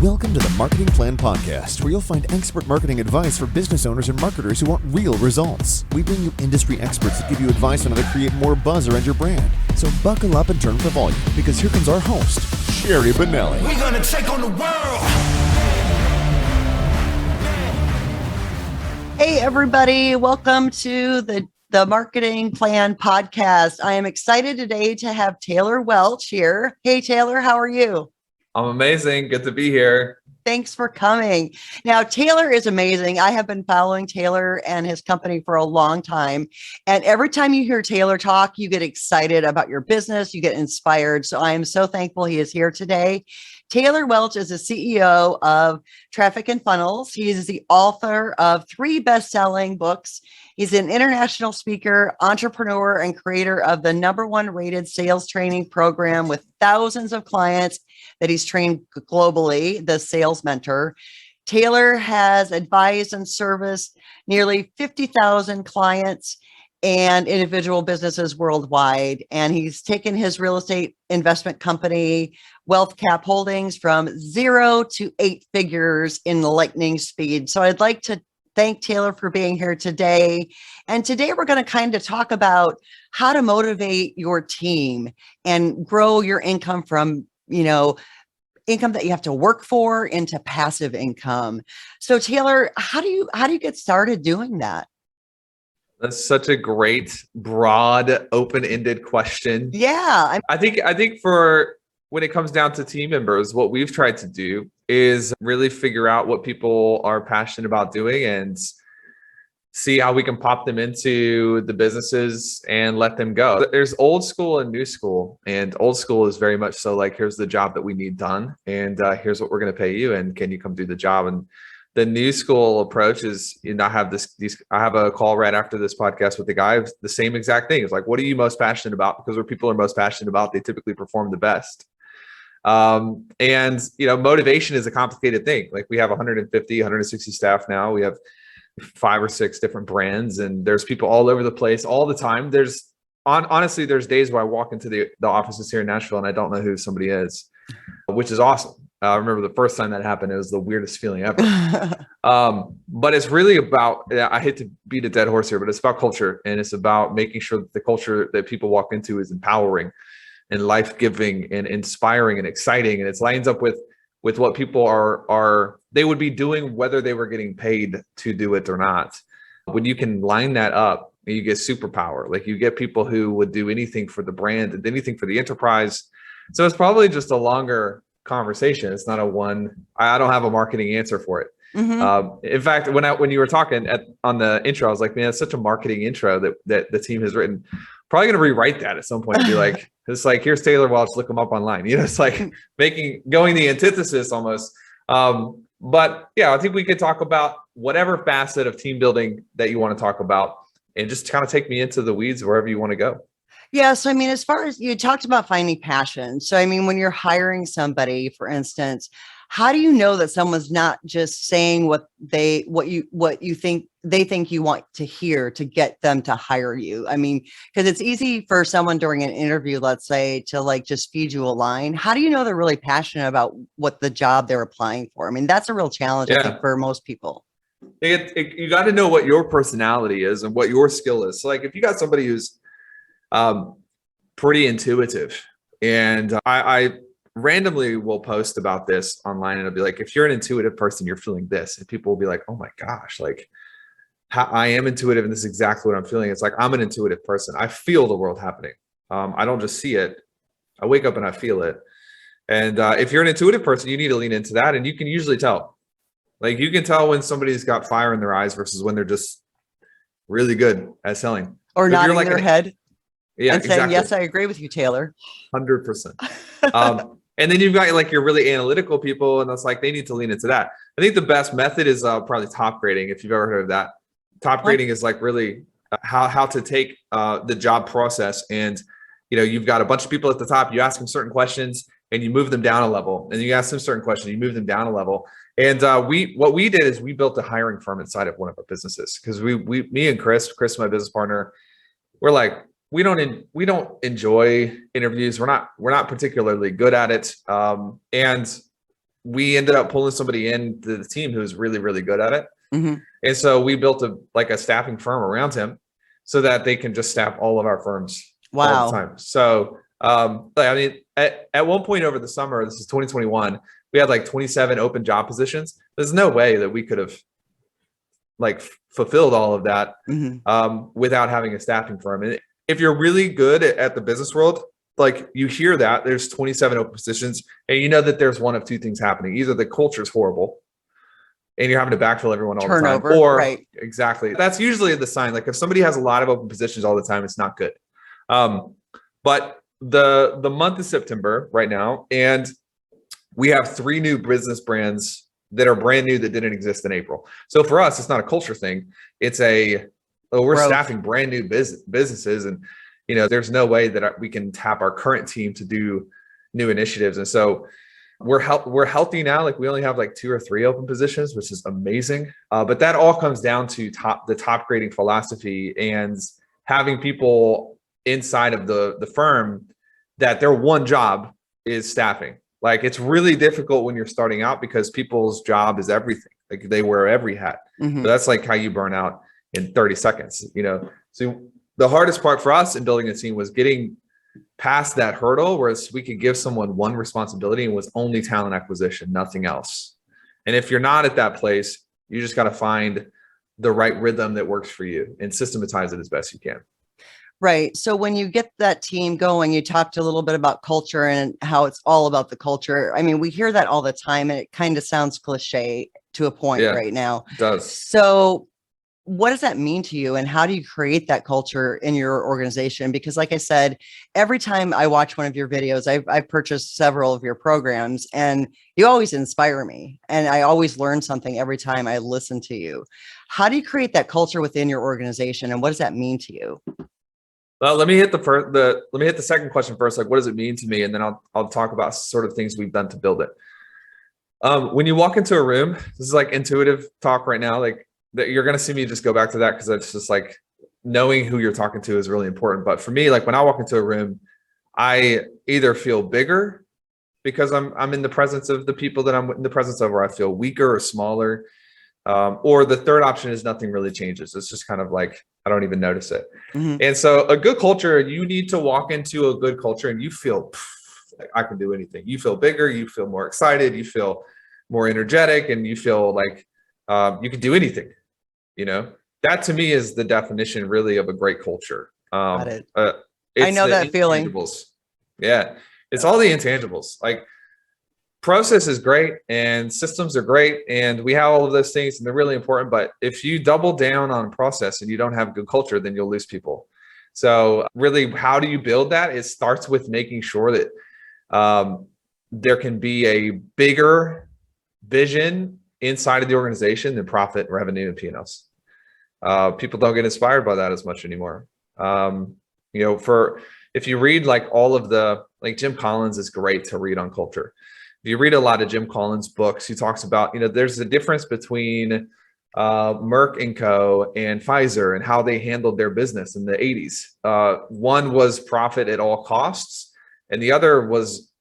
Welcome to the Marketing Plan Podcast, where you'll find expert marketing advice for business owners and marketers who want real results. We bring you industry experts that give you advice on how to create more buzz around your brand. So buckle up and turn up the volume, because here comes our host, Sherry Benelli. We're gonna take on the world. Hey, everybody. Welcome to the Marketing Plan Podcast. I am excited today to have Taylor Welch here. Hey, Taylor, how are you? I'm amazing. Good to be here. Thanks for coming. Now, Taylor is amazing. I have been following Taylor and his company for a long time. And every time you hear Taylor talk, you get excited about your business. You get inspired. So I am so thankful he is here today. Taylor Welch is the CEO of Traffic and Funnels. He is the author of 3 best-selling books. He's an international speaker, entrepreneur, and creator of the #1 rated sales training program with thousands of clients that he's trained globally, the Sales Mentor. Taylor has advised and serviced nearly 50,000 clients and individual businesses worldwide. And he's taken his real estate investment company, Wealth Cap Holdings, from 0 to 8 figures in lightning speed. So I'd like to thank Taylor for being here today. And today we're going to kind of talk about how to motivate your team and grow your income from, income that you have to work for into passive income. So Taylor, how do you get started doing that? That's such a great, broad, open-ended question. Yeah. I think for when it comes down to team members, what we've tried to do is really figure out what people are passionate about doing and see how we can pop them into the businesses and let them go. There's old school and new school, and old school is very much so like, here's the job that we need done, and here's what we're going to pay you, and can you come do the job? And the new school approach is, I have a call right after this podcast with the guy, the same exact thing. It's like, what are you most passionate about? Because what people are most passionate about, they typically perform the best. And motivation is a complicated thing. Like, we have 150, 160 staff now. We have 5 or 6 different brands, and there's people all over the place all the time. Honestly, there's days where I walk into the offices here in Nashville and I don't know who somebody is, which is awesome. I remember the first time that happened, it was the weirdest feeling ever. But it's really about, I hate to beat a dead horse here, but it's about culture, and it's about making sure that the culture that people walk into is empowering and life-giving and inspiring and exciting. And it lines up with what people they would be doing, whether they were getting paid to do it or not. When you can line that up, you get superpower. Like, you get people who would do anything for the brand and anything for the enterprise. So it's probably just a longer conversation. It's not I don't have a marketing answer for it. Mm-hmm. In fact, when you were talking on the intro, I was like, man, it's such a marketing intro that the team has written. Probably going to rewrite that at some point and be like, it's like, here's Taylor Welch, look him up online. It's like going the antithesis almost. But yeah, I think we could talk about whatever facet of team building that you want to talk about, and just kind of take me into the weeds wherever you want to go. Yeah. So, as far as you talked about finding passion. So, when you're hiring somebody, for instance, how do you know that someone's not just saying what you think they think you want to hear to get them to hire you? Because it's easy for someone during an interview, let's say, to just feed you a line. How do you know they're really passionate about what the job they're applying for? That's a real challenge, I think, for most people. You got to know what your personality is and what your skill is. So, like, if you got somebody who's pretty intuitive, and I randomly will post about this online, and it'll be like, if you're an intuitive person, you're feeling this, and people will be like, oh my gosh, like, I am intuitive, and this is exactly what I'm feeling. It's like, I'm an intuitive person. I feel the world happening. I don't just see it. I wake up and I feel it. And if you're an intuitive person, you need to lean into that, and you can usually tell. Like, you can tell when somebody's got fire in their eyes versus when they're just really good at selling. Or nodding their head. Yeah, and saying, exactly. Yes, I agree with you, Taylor. 100%. And then you've got like your really analytical people, and that's like, they need to lean into that. I think the best method is probably top grading, if you've ever heard of that. Top grading is like really how to take the job process, and you've got a bunch of people at the top. You ask them certain questions, and you move them down a level, and you ask them certain questions, you move them down a level. And what we did is we built a hiring firm inside of one of our businesses, because me and Chris, my business partner, we're like, we don't enjoy interviews. We're not particularly good at it. And we ended up pulling somebody into the team who was really, really good at it. Mm-hmm. And so we built a staffing firm around him so that they can just staff all of our firms all the time. So, I mean, at one point over the summer, this is 2021, we had like 27 open job positions. There's no way that we could have like fulfilled all of that without having a staffing firm. And if you're really good at the business world, like you hear that there's 27 open positions and you know that there's one of two things happening. Either the culture is horrible and you're having to backfill everyone all the time, or exactly. That's usually the sign. Like if somebody has a lot of open positions all the time, it's not good. But the month is September right now, and we have 3 new business brands that are brand new that didn't exist in April. So for us, it's not a culture thing. It's we're staffing brand new businesses, and there's no way that we can tap our current team to do new initiatives. And so we're healthy now. Like we only have like 2 or 3 open positions, which is amazing. But that all comes down to the top grading philosophy and having people inside of the firm that their one job is staffing. Like it's really difficult when you're starting out because people's job is everything. Like they wear every hat. So that's like how you burn out in 30 seconds, So the hardest part for us in building a team was getting past that hurdle, whereas we could give someone one responsibility and was only talent acquisition, nothing else. And if you're not at that place, you just got to find the right rhythm that works for you and systematize it as best you can. Right. So when you get that team going, you talked a little bit about culture and how it's all about the culture. I mean, we hear that all the time and it kind of sounds cliche to a point right now. It does. So what does that mean to you and how do you create that culture in your organization? Because like I said, every time I watch one of your videos, I've purchased several of your programs and you always inspire me. And I always learn something every time I listen to you. How do you create that culture within your organization and what does that mean to you? Well, let me hit the second question first. Like, what does it mean to me? And then I'll talk about sort of things we've done to build it. When you walk into a room, this is like intuitive talk right now. Like that, you're gonna see me just go back to that because it's just like knowing who you're talking to is really important. But for me, like when I walk into a room, I either feel bigger because I'm in the presence of the people that I'm in the presence of, or I feel weaker or smaller. Or the third option is nothing really changes. It's just kind of like, I don't even notice it. And so a good culture, you need to walk into a good culture and you feel, like I can do anything. You feel bigger, you feel more excited, you feel more energetic, and you feel like you can do anything. That to me is the definition really of a great culture. Got it. I know that feeling. Yeah. It's all the intangibles. Like, process is great and systems are great and we have all of those things and they're really important. But if you double down on process and you don't have good culture, then you'll lose people. So really, how do you build that? It starts with making sure that there can be a bigger vision inside of the organization than profit, revenue, and P&Ls. People don't get inspired by that as much anymore. If you read like all of like Jim Collins is great to read on culture. If you read a lot of Jim Collins books, he talks about, there's a difference between Merck and Co. and Pfizer and how they handled their business in the 80s. One was profit at all costs, and the other was,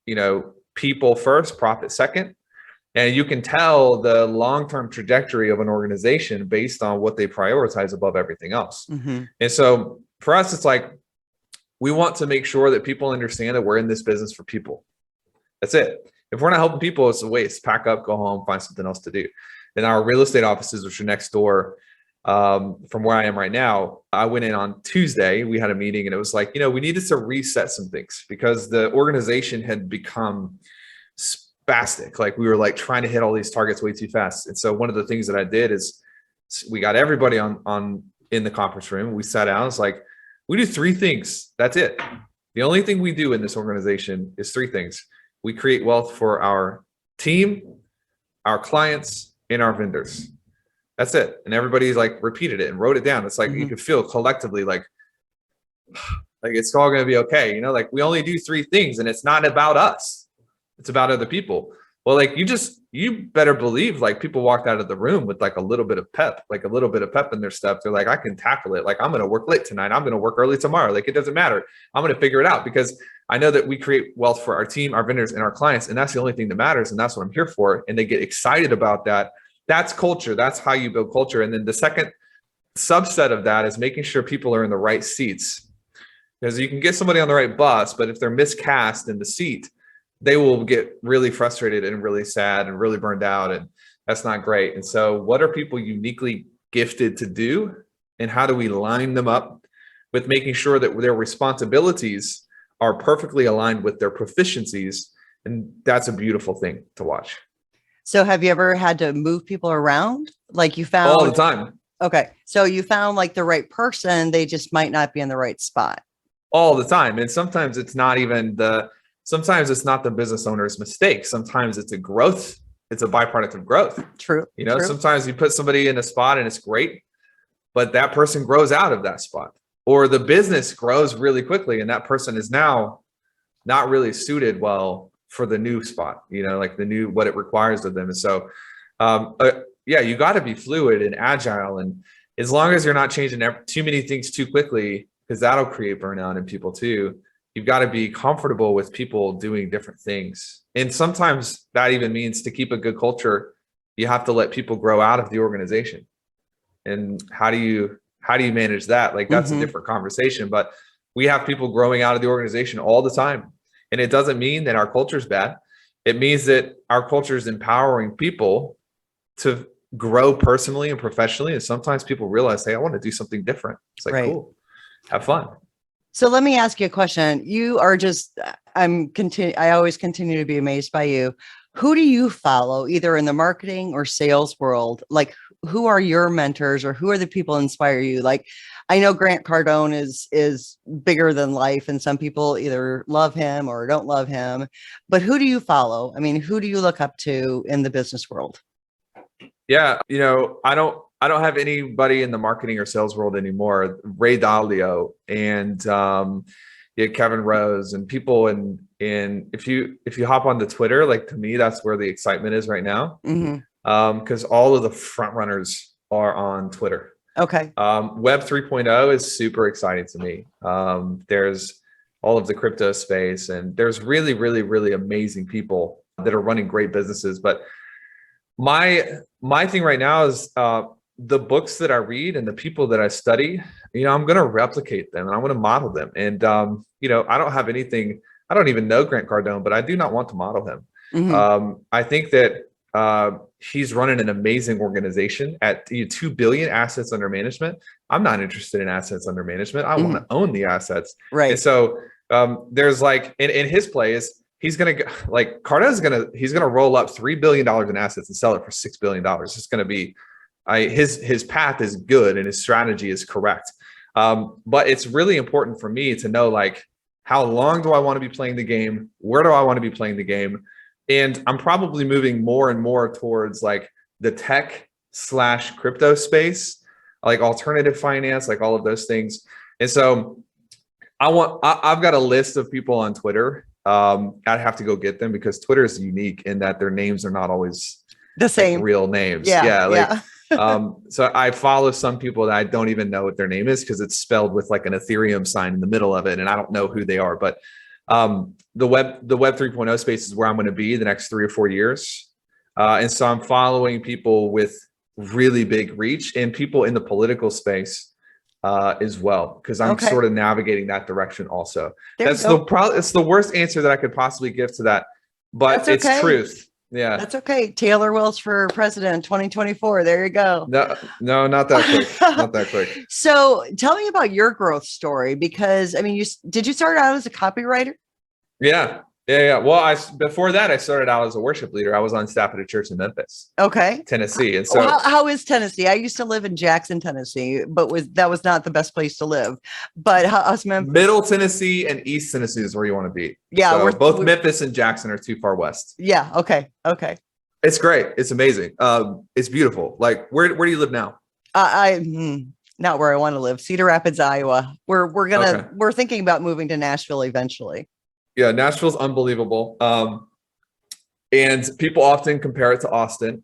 people first, profit second. And you can tell the long-term trajectory of an organization based on what they prioritize above everything else. And so for us, it's like, we want to make sure that people understand that we're in this business for people. That's it. If we're not helping people, it's a waste. Pack up, go home, find something else to do. In our real estate offices, which are next door from where I am right now, I went in on Tuesday. We had a meeting and it was like, we needed to reset some things because the organization had become spastic. Like we were like trying to hit all these targets way too fast. And so one of the things that I did is we got everybody in the conference room. We sat down. It's like, we do 3 things. That's it. The only thing we do in this organization is 3 things. We create wealth for our team, our clients, and our vendors. That's it. And everybody's like repeated it and wrote it down. It's like you could feel collectively like it's all going to be okay. Like we only do 3 things and it's not about us. It's about other people. Well, like you better believe like people walked out of the room with like a little bit of pep, in their step. They're like, I can tackle it. Like, I'm going to work late tonight. I'm going to work early tomorrow. Like, it doesn't matter. I'm going to figure it out because I know that we create wealth for our team, our vendors, and our clients. And that's the only thing that matters. And that's what I'm here for. And they get excited about that. That's culture. That's how you build culture. And then the second subset of that is making sure people are in the right seats, because you can get somebody on the right bus, but if they're miscast in the seat, they will get really frustrated and really sad and really burned out. And that's not great. And so what are people uniquely gifted to do? And how do we line them up with making sure that their responsibilities are perfectly aligned with their proficiencies? And that's a beautiful thing to watch. So have you ever had to move people around? Like you found all the time. Okay. So you found like the right person, they just might not be in the right spot. All the time. And sometimes it's not the business owner's mistake. Sometimes it's a byproduct of growth. True. True. Sometimes you put somebody in a spot and it's great, but that person grows out of that spot, or the business grows really quickly and that person is now not really suited well for the new spot, like what it requires of them. And so, you got to be fluid and agile. And as long as you're not changing too many things too quickly, because that'll create burnout in people too, you've got to be comfortable with people doing different things. And sometimes that even means to keep a good culture, you have to let people grow out of the organization. And how do you manage that? Like, that's a different conversation, but we have people growing out of the organization all the time. And it doesn't mean that our culture is bad. It means that our culture is empowering people to grow personally and professionally. And sometimes people realize, hey, I want to do something different. It's like, cool, have fun. So let me ask you a question. You are I always continue to be amazed by you. Who do you follow either in the marketing or sales world? Like, who are your mentors, or who are the people who inspire you? Like, I know Grant Cardone is bigger than life, and some people either love him or don't love him, but who do you follow? I mean, who do you look up to in the business world? Yeah. I don't have anybody in the marketing or sales world anymore. Ray Dalio and Kevin Rose and people and if you hop onto Twitter, like, to me, that's where the excitement is right now. Because all of the front runners are on Twitter. Okay. Web 3.0 is super exciting to me. There's all of the crypto space, and there's really, really, really amazing people that are running great businesses. But my thing right now is the books that I read and the people that I study, I'm going to replicate them and I want to model them. And, I don't have anything, I don't even know Grant Cardone, but I do not want to model him. I think that he's running an amazing organization at 2 billion assets under management. I'm not interested in assets under management. I want to own the assets. Right. And so there's like, in his play is, he's going to like Cardone's he's going to roll up $3 billion in assets and sell it for $6 billion. It's going to be, his path is good and his strategy is correct. But it's really important for me to know, like, how long do I want to be playing the game? Where do I want to be playing the game? And I'm probably moving more and more towards like the tech/crypto space, like alternative finance, like all of those things. And so I've got a list of people on Twitter. I'd have to go get them because Twitter is unique in that their names are not always the same, like, real names. So I follow some people that I don't even know what their name is because it's spelled with like an Ethereum sign in the middle of it, and I don't know who they are. But the web 3.0 space is where I'm going to be the next 3 or 4 years. And so I'm following people with really big reach and people in the political space as well, because I'm sort of navigating that direction also. It's the worst answer that I could possibly give to that, but it's truth. Yeah, that's okay. Taylor Welch for president 2024. There you go. No, not that quick. Not that quick. So tell me about your growth story, because I mean, did you start out as a copywriter? Yeah. Well, before that, I started out as a worship leader. I was on staff at a church in Memphis, Tennessee. And so, how is Tennessee? I used to live in Jackson, Tennessee, but that was not the best place to live. But how's Memphis? Middle Tennessee and East Tennessee is where you want to be. Yeah, so both Memphis and Jackson are too far west. Yeah. Okay. It's great. It's amazing. It's beautiful. Like, where do you live now? Not where I want to live. Cedar Rapids, Iowa. We're thinking about moving to Nashville eventually. Yeah, Nashville's unbelievable. And people often compare it to Austin,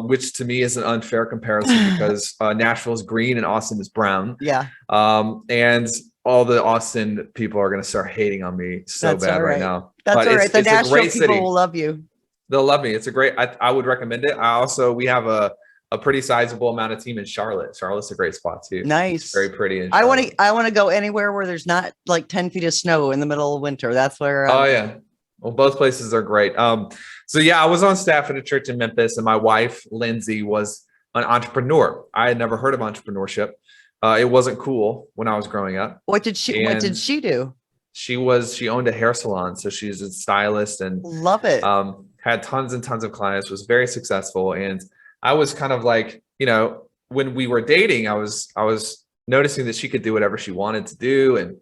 which to me is an unfair comparison because Nashville is green and Austin is brown. Yeah. And all the Austin people are going to start hating on me so That's bad all right now. That's but all right. The it's a Nashville great people city. will love you. They'll love me. It's a great, I would recommend it. We have a pretty sizable amount of team in Charlotte. Charlotte's a great spot too. Nice. It's very pretty. I want to go anywhere where there's not like 10 feet of snow in the middle of winter. That's where. Oh yeah. Well, both places are great. So yeah, I was on staff at a church in Memphis, and my wife, Lindsay, was an entrepreneur. I had never heard of entrepreneurship. It wasn't cool when I was growing up. What did she do? She owned a hair salon. So she's a stylist and love it. Had tons and tons of clients, was very successful. And I was kind of like, when we were dating, I was noticing that she could do whatever she wanted to do. And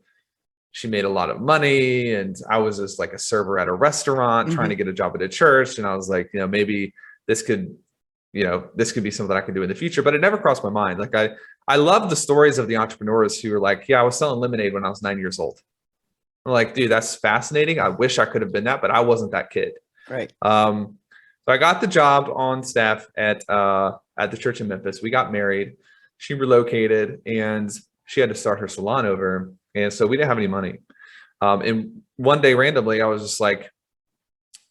she made a lot of money. And I was just like a server at a restaurant trying to get a job at a church. And I was like, maybe this could be something I could do in the future, but it never crossed my mind. Like I love the stories of the entrepreneurs who were like, yeah, I was selling lemonade when I was 9 years old. I'm like, dude, that's fascinating. I wish I could have been that, but I wasn't that kid. Right. So I got the job on staff at the church in Memphis. We got married. She relocated and she had to start her salon over. And so we didn't have any money. And one day randomly, I was just like,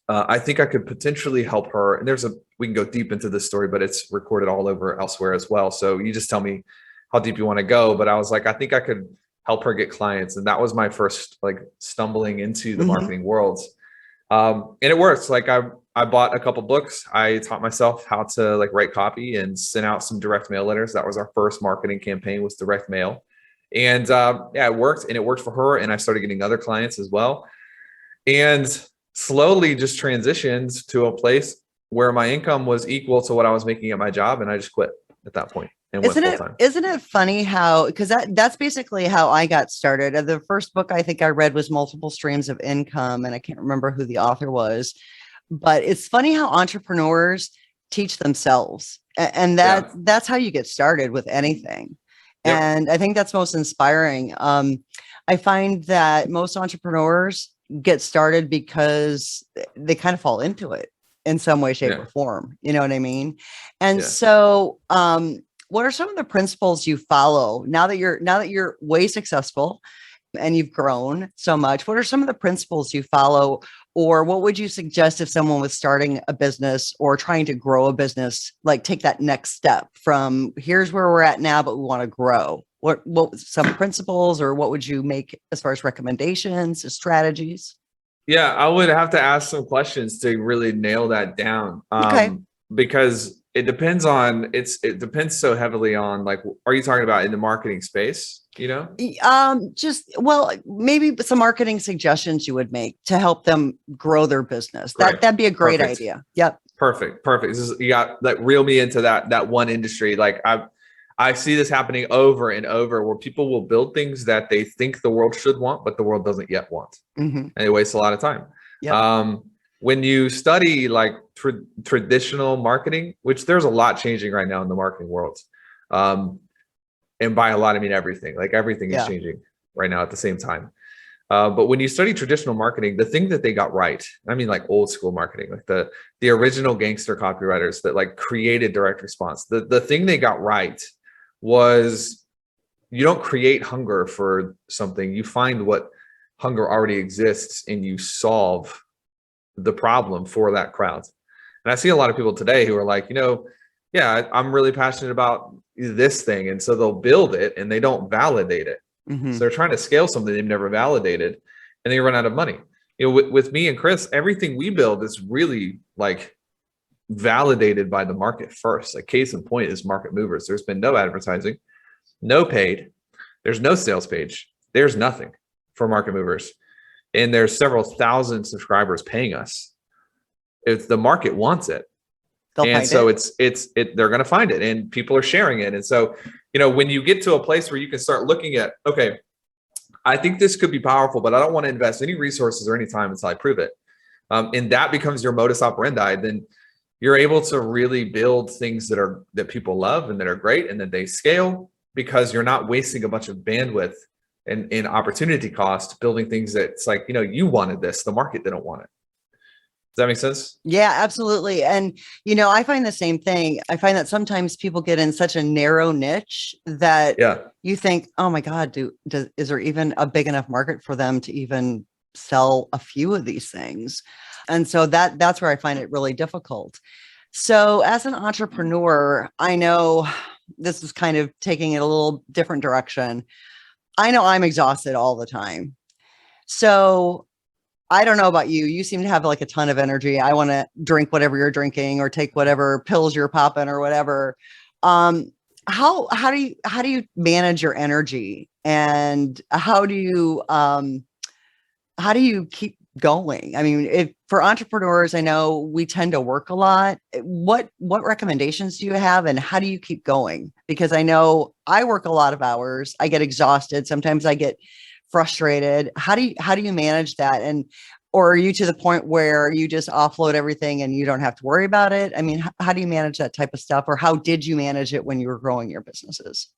I think I could potentially help her. And we can go deep into this story, but it's recorded all over elsewhere as well. So you just tell me how deep you want to go. But I was like, I think I could help her get clients. And that was my first like stumbling into the marketing world. And it works. Like I bought a couple books. I taught myself how to like write copy and send out some direct mail letters. That was our first marketing campaign, was direct mail. And it worked, and it worked for her. And I started getting other clients as well. And slowly just transitioned to a place where my income was equal to what I was making at my job. And I just quit at that point and went full time. Isn't it funny how, because that's basically how I got started. The first book I think I read was Multiple Streams of Income, and I can't remember who the author was, but it's funny how entrepreneurs teach themselves. And that's how you get started with anything. Yep. And I think that's most inspiring. I find that most entrepreneurs get started because they kind of fall into it in some way, shape, or form. You know what I mean? And so, what are some of the principles you follow now that you're way successful and you've grown so much? What are some of the principles you follow, or what would you suggest if someone was starting a business or trying to grow a business, like take that next step from here's where we're at now, but we want to grow? What some principles, or what would you make as far as recommendations or strategies? Yeah, I would have to ask some questions to really nail that down. Because it depends so heavily on, like, are you talking about in the marketing space, maybe some marketing suggestions you would make to help them grow their business. That'd be a great idea. Yep. Perfect. You got like reel me into that one industry. Like I see this happening over and over, where people will build things that they think the world should want, but the world doesn't yet want. And it wastes a lot of time. Yep. When you study like traditional marketing, which there's a lot changing right now in the marketing world. And by a lot, I mean everything. Like everything is changing right now at the same time. But when you study traditional marketing, the thing that they got right, I mean like old school marketing, like the original gangster copywriters that like created direct response, the thing they got right was you don't create hunger for something. You find what hunger already exists and you solve the problem for that crowd. And I see a lot of people today who are like, I'm really passionate about this thing. And so they'll build it and they don't validate it. So they're trying to scale something they've never validated, and they run out of money. With me and Chris, everything we build is really like validated by the market first. Like case in point is Market Movers. There's been no advertising, no paid. There's no sales page. There's nothing for Market Movers. And there's several thousand subscribers paying us. If the market wants it. They're going to find it, and people are sharing it. And so, when you get to a place where you can start looking at, okay, I think this could be powerful, but I don't want to invest any resources or any time until I prove it. And that becomes your modus operandi. Then you're able to really build things that people love and that are great, and that they scale, because you're not wasting a bunch of bandwidth and opportunity cost building things that's like, you wanted this, the market didn't want it. that make sense? Yeah, absolutely. And, I find the same thing. I find that sometimes people get in such a narrow niche that you think, oh my God, is there even a big enough market for them to even sell a few of these things? And so that's where I find it really difficult. So as an entrepreneur, I know this is kind of taking it a little different direction. I know I'm exhausted all the time. So I don't know about you. You seem to have like a ton of energy. I want to drink whatever you're drinking or take whatever pills you're popping or whatever. How do you manage your energy, and how do you keep going? I mean, for entrepreneurs, I know we tend to work a lot. What recommendations do you have, and how do you keep going? Because I know I work a lot of hours. I get exhausted. Sometimes I get frustrated. How do you manage that? Or are you to the point where you just offload everything and you don't have to worry about it? I mean, how do you manage that type of stuff, or how did you manage it when you were growing your businesses?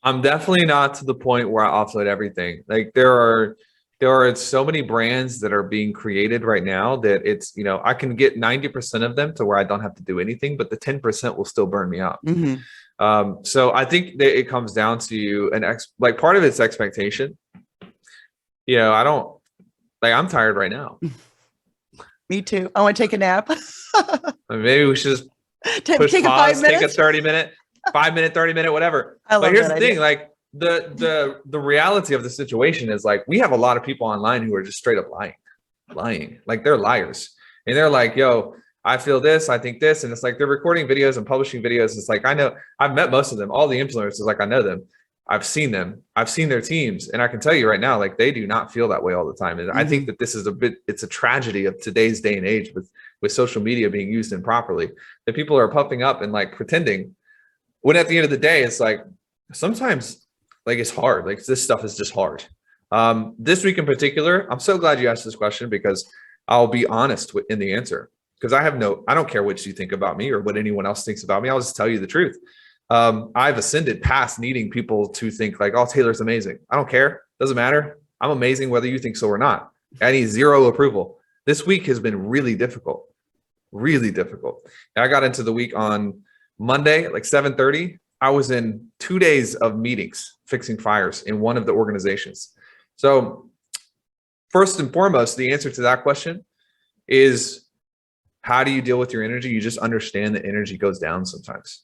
I'm definitely not to the point where I offload everything. Like there are so many brands that are being created right now that it's, I can get 90% of them to where I don't have to do anything, but the 10% will still burn me out. Mm-hmm. So I think that it comes down to part of it's expectation. I'm tired right now. Me too. I want to take a nap. Maybe we should just push pause, take a 30-minute, 5-minute, 30-minute, whatever. But here's the thing, like the reality of the situation is like, we have a lot of people online who are just straight up lying. Like they're liars. And they're like, yo, I feel this, I think this. And it's like, they're recording videos and publishing videos. It's like, I know, I've met most of them, all the influencers, like I know them. I've seen them. I've seen their teams. And I can tell you right now, like they do not feel that way all the time. And I think that this is it's a tragedy of today's day and age with social media being used improperly, that people are puffing up and like pretending, when at the end of the day, it's like, sometimes like it's hard. Like this stuff is just hard. This week in particular, I'm so glad you asked this question, because I'll be honest in the answer, because I don't care what you think about me or what anyone else thinks about me. I'll just tell you the truth. I've ascended past needing people to think like, oh, Taylor's amazing. I don't care. Doesn't matter. I'm amazing whether you think so or not. I need zero approval. This week has been really difficult. And I got into the week on Monday, like 7:30. I was in 2 days of meetings fixing fires in one of the organizations. So first and foremost, the answer to that question is, how do you deal with your energy? You just understand that energy goes down sometimes.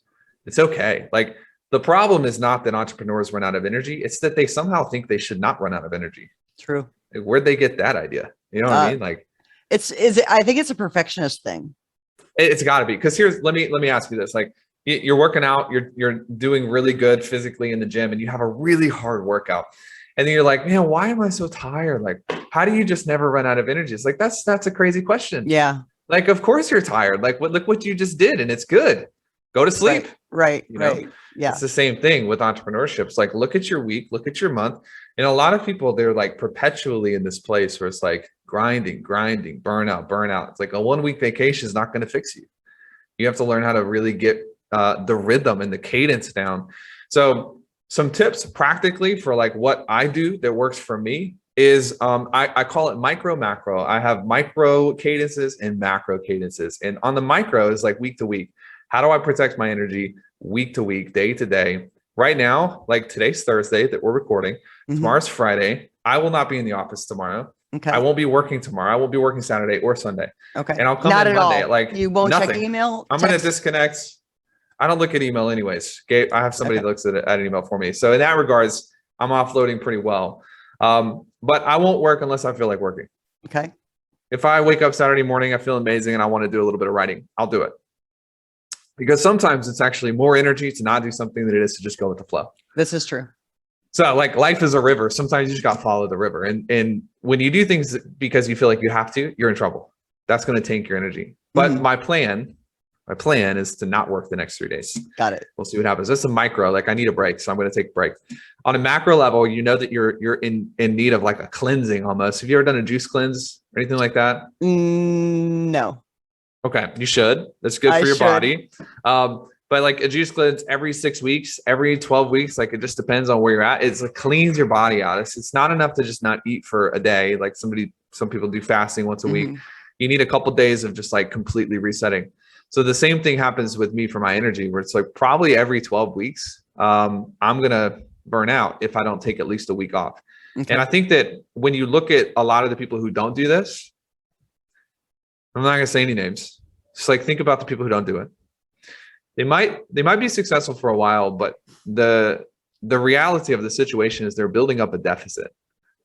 It's okay. Like the problem is not that entrepreneurs run out of energy. It's that they somehow think they should not run out of energy. True. Like, where'd they get that idea? You know what I mean? Like I think it's a perfectionist thing. It's gotta be. Cause let me ask you this. Like you're working out, you're doing really good physically in the gym, and you have a really hard workout. And then you're like, man, why am I so tired? Like, how do you just never run out of energy? It's like, that's a crazy question. Yeah. Like, of course you're tired. Like look what you just did, and it's good. Go to sleep. Right. Yeah. It's the same thing with entrepreneurship. It's like, look at your week, look at your month. And a lot of people, they're like perpetually in this place where it's like grinding, burnout. It's like a 1-week vacation is not going to fix you. You have to learn how to really get the rhythm and the cadence down. So some tips practically for like what I do that works for me is I call it micro macro. I have micro cadences and macro cadences. And on the micro is like week to week. How do I protect my energy week to week, day to day? Right now, like today's Thursday that we're recording, tomorrow's Friday. I will not be in the office tomorrow. Okay. I won't be working tomorrow. I won't be working Saturday or Sunday. Okay. And I'll come not in at Monday. All. Like you won't nothing. Check email. I'm going to disconnect. I don't look at email anyways. I have somebody that looks at an email for me. So in that regards, I'm offloading pretty well. But I won't work unless I feel like working. Okay. If I wake up Saturday morning, I feel amazing and I want to do a little bit of writing, I'll do it. Because sometimes it's actually more energy to not do something than it is to just go with the flow. This is true. So like life is a river. Sometimes you just got to follow the river. And when you do things because you feel like you have to, you're in trouble. That's going to tank your energy. But my plan is to not work the next 3 days. Got it. We'll see what happens. That's a micro. Like I need a break. So I'm going to take a break. On a macro level, you know that you're in need of like a cleansing almost. Have you ever done a juice cleanse or anything like that? No. Okay, you should. That's good for your body. But like a juice cleanse every 6 weeks, every 12 weeks, like it just depends on where you're at. It's like cleans your body out. It's not enough to just not eat for a day. Like some people do fasting once a week. You need a couple days of just like completely resetting. So the same thing happens with me for my energy, where it's like probably every 12 weeks, I'm going to burn out if I don't take at least a week off. Okay. And I think that when you look at a lot of the people who don't do this, I'm not going to say any names. Just like think about the people who don't do it. They might be successful for a while, but the reality of the situation is they're building up a deficit.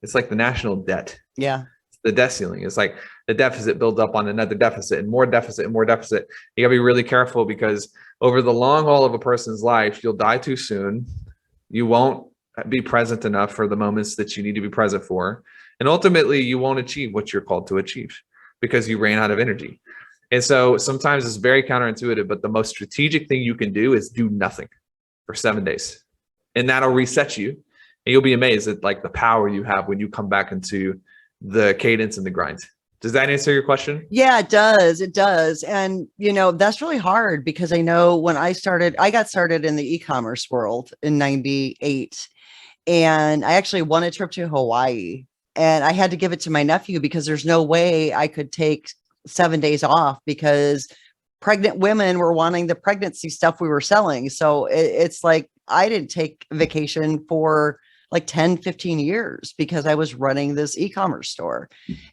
It's like the national debt. Yeah. The debt ceiling. It's like the deficit builds up on another deficit and more deficit and more deficit. You gotta be really careful, because over the long haul of a person's life, you'll die too soon. You won't be present enough for the moments that you need to be present for. And ultimately you won't achieve what you're called to achieve because you ran out of energy. And so sometimes it's very counterintuitive, but the most strategic thing you can do is do nothing for 7 days. And that'll reset you. And you'll be amazed at like the power you have when you come back into the cadence and the grind. Does that answer your question? Yeah, it does. It does. And, that's really hard, because I know when I got started in the e-commerce world in 98, and I actually won a trip to Hawaii, and I had to give it to my nephew because there's no way I could take 7 days off, because pregnant women were wanting the pregnancy stuff we were selling. So it's like, I didn't take vacation for like 10, 15 years because I was running this e-commerce store,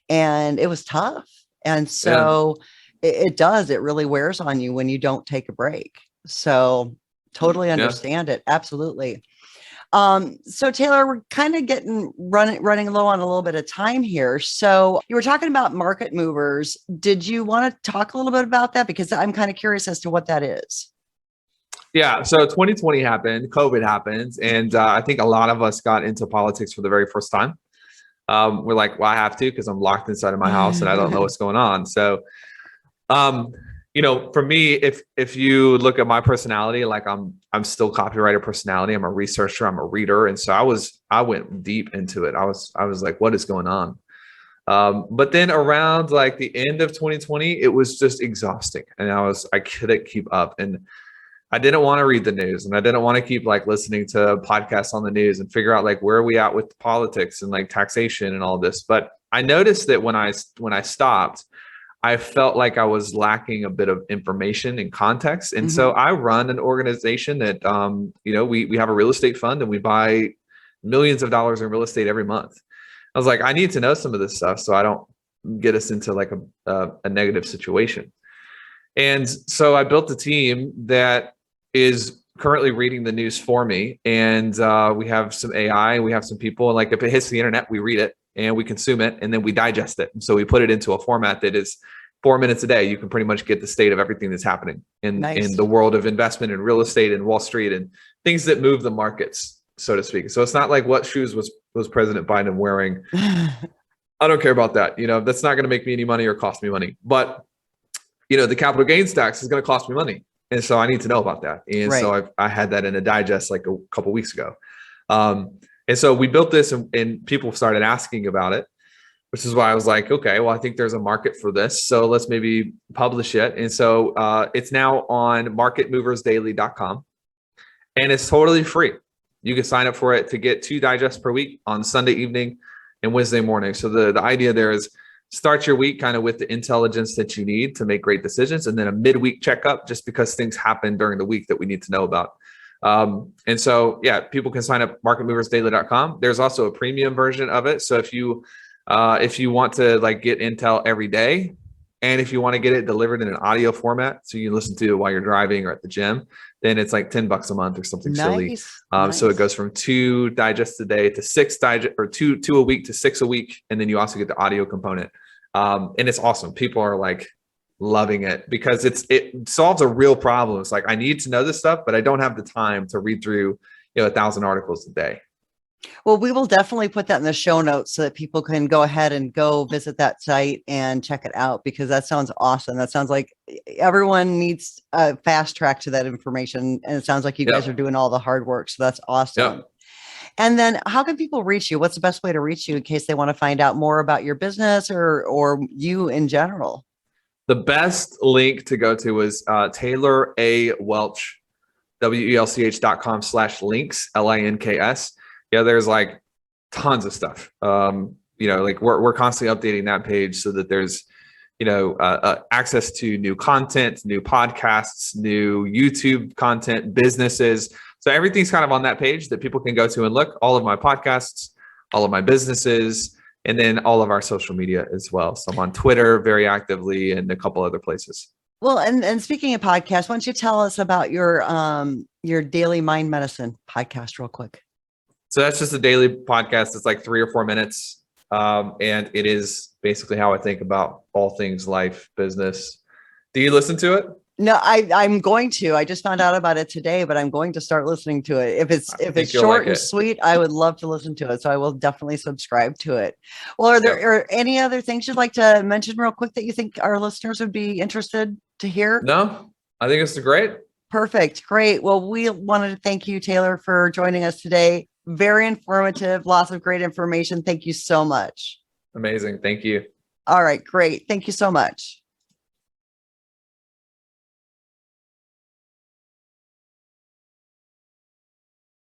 and it was tough. And so it really wears on you when you don't take a break. So totally understand it. Absolutely. So Taylor, we're kind of running low on a little bit of time here. So you were talking about market movers. Did you want to talk a little bit about that? Because I'm kind of curious as to what that is. Yeah. So 2020 happened, COVID happened. And I think a lot of us got into politics for the very first time. We're like, well, I have to, because I'm locked inside of my house and I don't know what's going on. So, for me, if you look at my personality, like I'm still copywriter personality. I'm a researcher, I'm a reader. And so I went deep into it. I was like, what is going on? But then around like the end of 2020, it was just exhausting. And I couldn't keep up. And I didn't want to read the news, and I didn't want to keep like listening to podcasts on the news and figure out like where are we at with politics and like taxation and all this. But I noticed that when I stopped, I felt like I was lacking a bit of information and context. And so I run an organization that, we have a real estate fund, and we buy millions of dollars in real estate every month. I was like, I need to know some of this stuff so I don't get us into like a negative situation. And so I built a team that is currently reading the news for me. And we have some AI, we have some people, and like if it hits the internet, we read it and we consume it, and then we digest it. And so we put it into a format that is 4 minutes a day. You can pretty much get the state of everything that's happening in the world of investment and real estate and Wall Street and things that move the markets, so to speak. So it's not like what shoes was President Biden wearing. I don't care about that. That's not going to make me any money or cost me money. But the capital gains tax is going to cost me money. And so I need to know about that. And so I had that in a digest like a couple of weeks ago. And so we built this, and people started asking about it, which is why I was like, okay, well, I think there's a market for this. So let's maybe publish it. And so it's now on marketmoversdaily.com, and it's totally free. You can sign up for it to get 2 digests per week on Sunday evening and Wednesday morning. So the idea there is start your week kind of with the intelligence that you need to make great decisions, and then a midweek checkup just because things happen during the week that we need to know about. And so, people can sign up marketmoversdaily.com. There's also a premium version of it. So if you want to like get intel every day, and if you want to get it delivered in an audio format, so you can listen to it while you're driving or at the gym, then it's like $10 a month or something silly. So it goes from 2 digests a day to 6 digest, or two a week to 6 a week. And then you also get the audio component. And it's awesome. People are like loving it because it solves a real problem. It's like, I need to know this stuff, but I don't have the time to read through 1,000 articles a day. Well, we will definitely put that in the show notes so that people can go ahead and go visit that site and check it out, because that sounds awesome. That sounds like everyone needs a fast track to that information. And it sounds like you guys are doing all the hard work. So that's awesome. Yep. And then how can people reach you? What's the best way to reach you in case they want to find out more about your business or you in general? The best link to go to is Taylor A. Welch, welch.com/links, LINKS. There's like tons of stuff. Like we're constantly updating that page so that there's, access to new content, new podcasts, new YouTube content, businesses. So everything's kind of on that page that people can go to and look. All of my podcasts, all of my businesses, and then all of our social media as well. So I'm on Twitter very actively and a couple other places. Well, and speaking of podcasts, why don't you tell us about your Daily Mind Medicine podcast real quick? So that's just a daily podcast. It's like 3 or 4 minutes. And it is basically how I think about all things life, business. Do you listen to it? No, I'm going to. I just found out about it today, but I'm going to start listening to it. If it's short and sweet, I would love to listen to it. So I will definitely subscribe to it. Well, are there any other things you'd like to mention real quick that you think our listeners would be interested to hear? No, I think it's great. Perfect. Great. Well, we wanted to thank you, Taylor, for joining us today. Very informative, lots of great information. Thank you so much. Amazing. Thank you. All right, great. Thank you so much.